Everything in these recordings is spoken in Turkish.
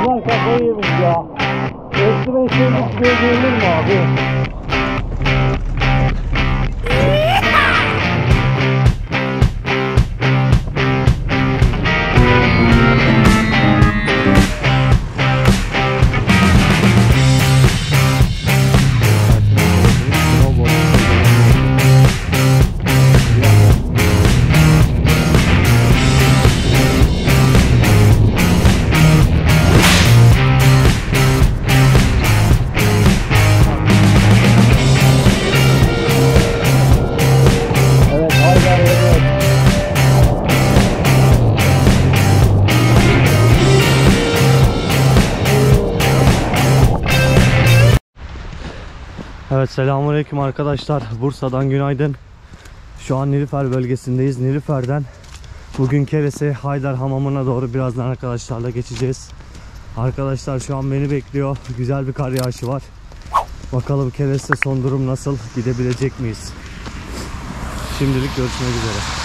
Bunlar kafayı yemiş ya. Ekstra işlerimiz diye görülür mü abi? Evet, selamünaleyküm arkadaşlar. Bursa'dan günaydın. Şu an Nilüfer bölgesindeyiz. Nilüfer'den bugün Keres'e Haydar Hamamı'na doğru birazdan arkadaşlarla geçeceğiz. Arkadaşlar şu an beni bekliyor. Güzel bir kar yağışı var. Bakalım Keres'te son durum nasıl? Gidebilecek miyiz? Şimdilik görüşmek üzere.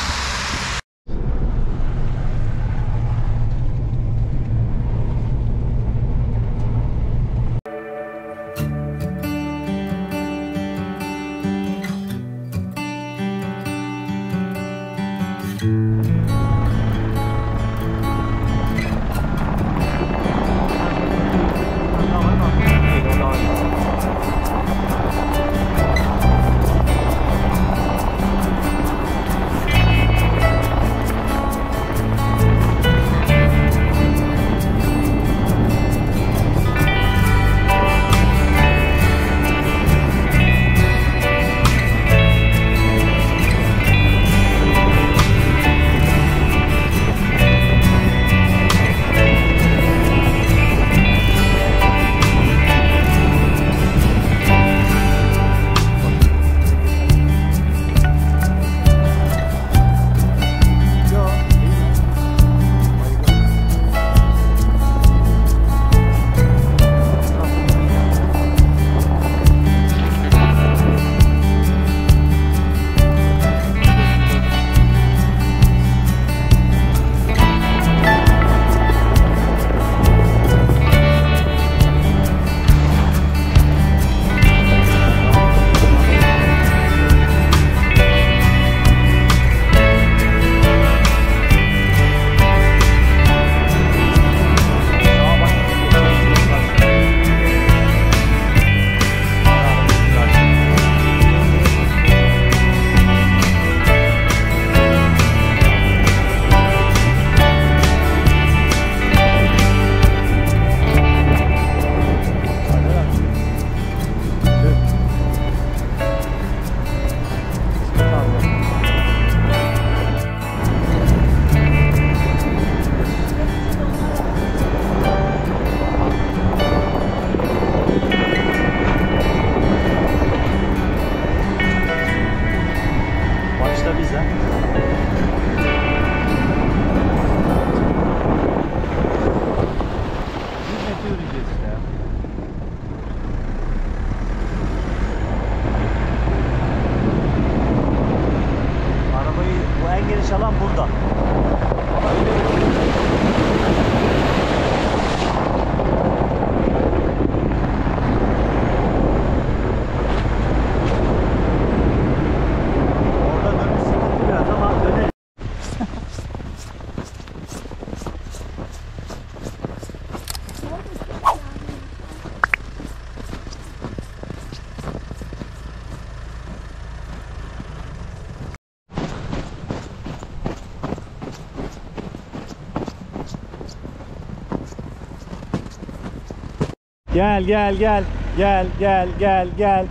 Gel gel gel gel gel gel gel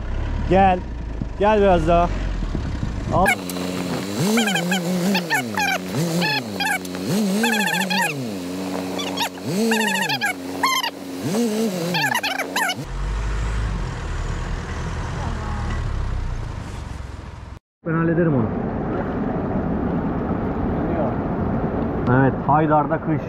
gel gel biraz daha. Al. Ben hallederim onu. Evet, Haydar'da kış.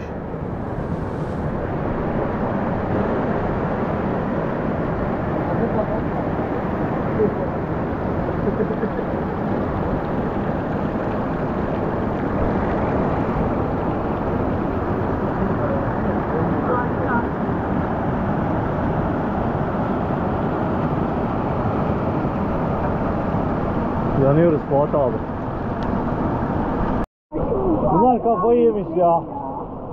Yanıyoruz Fuat abi. Bunlar kafayı yemiş ya.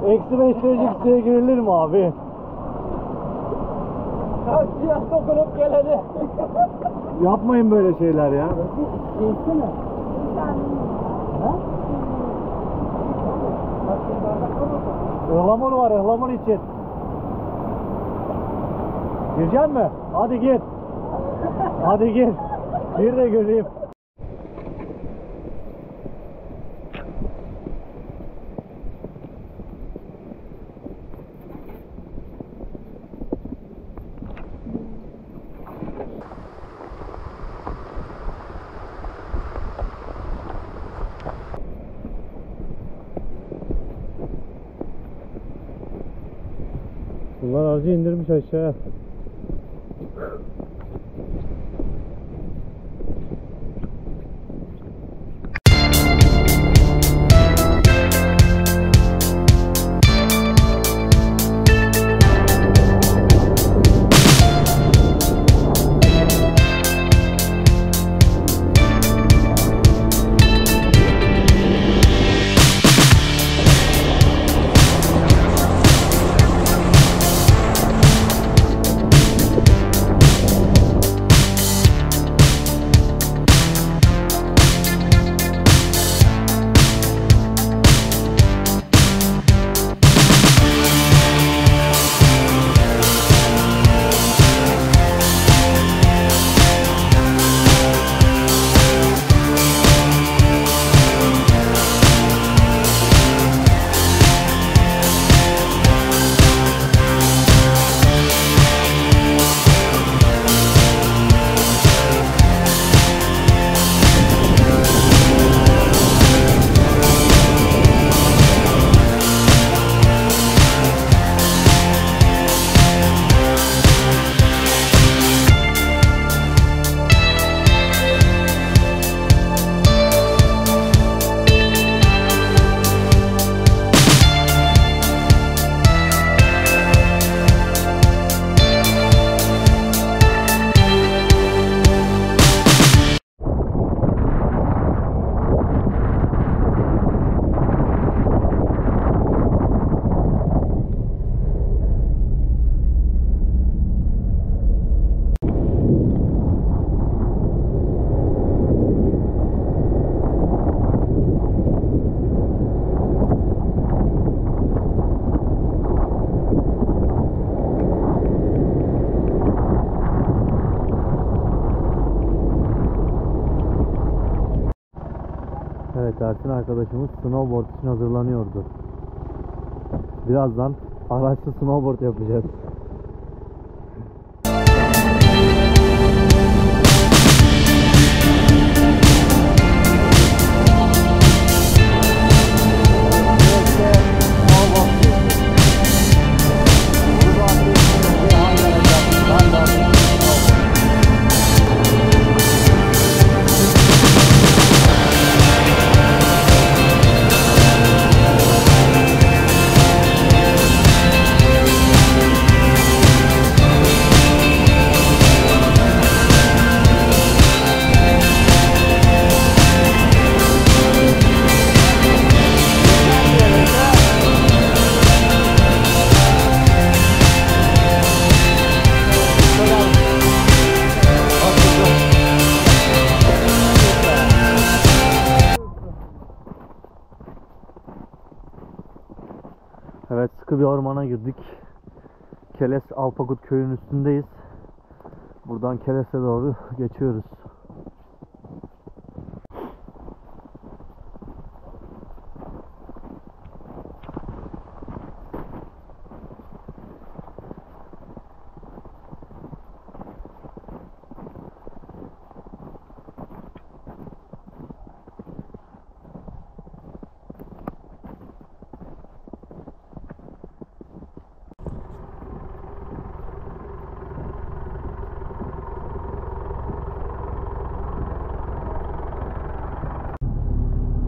Eksi 5 derece suya girilir mi abi? Karşıya sokunup geleni. Yapmayın böyle şeyler ya. Geçsene. Ihlamur var, ıhlamur için. Girecek mi? Hadi gir. Hadi gir. Gir de göreyim. Bunlar aracı indirmiş aşağıya. Evet, Ersin arkadaşımız snowboard için hazırlanıyordu. Birazdan araçlı snowboard yapacağız. Evet, sıkı bir ormana girdik. Keles Alpakut köyünün üstündeyiz. Buradan Keles'e doğru geçiyoruz.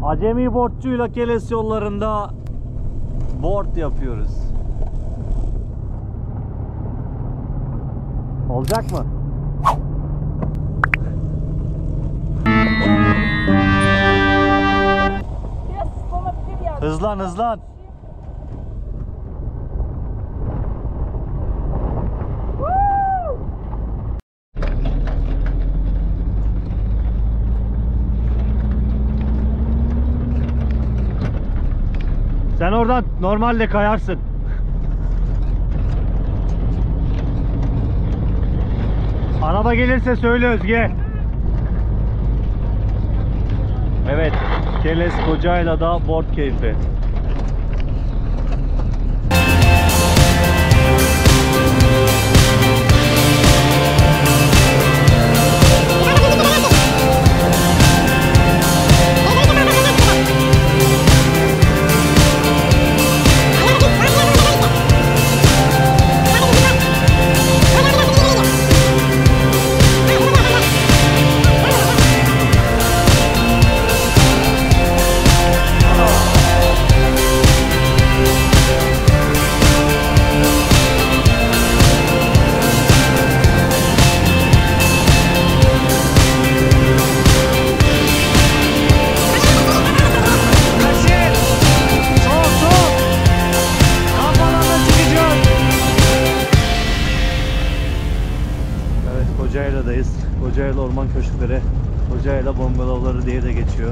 Acemi boardçuyla Keles yollarında board yapıyoruz. Olacak mı? Hızlan hızlan. Sen oradan normalde kayarsın. Araba gelirse söyle Özge. Evet, Keles Kocaeli'de board keyfi. Kocaeli'deyiz. Kocaeli Orman Köşkleri, Kocaeli Bungalovları diye de geçiyor.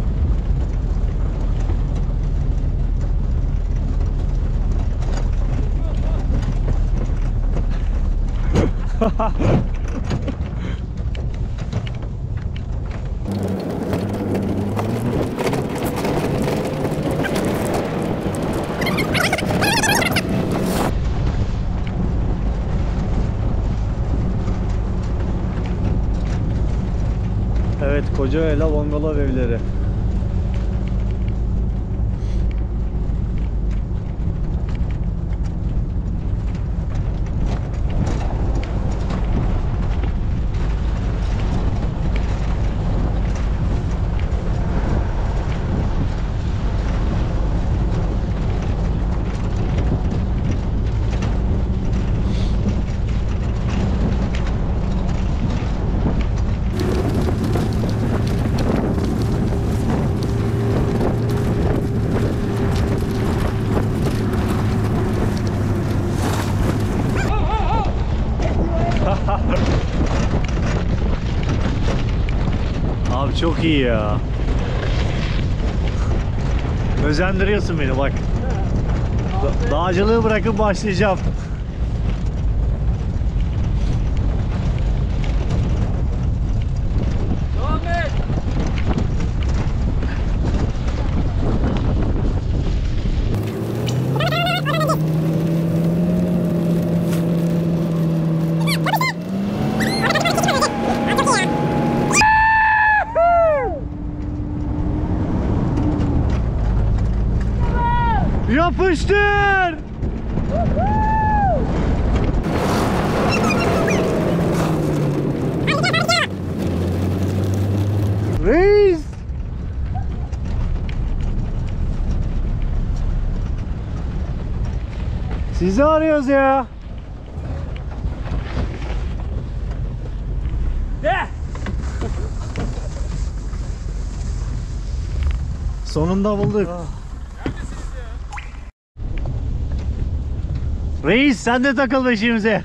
Evet, Kocaeli Bungalov evleri. Abi çok iyi ya. Özendiriyorsun beni bak. Dağcılığı bırakıp başlayacağım. Devam et. Yapıştır! Reis! Sizi arıyoruz ya. De. Sonunda bulduk. Reis sen de takıl peşimize.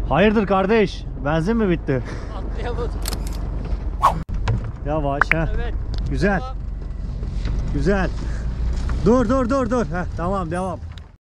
Hayırdır kardeş? Benzin mi bitti? Atlayamadım. Yavaş ha. Evet. Güzel. Tamam. Güzel. Dur. Heh, tamam devam.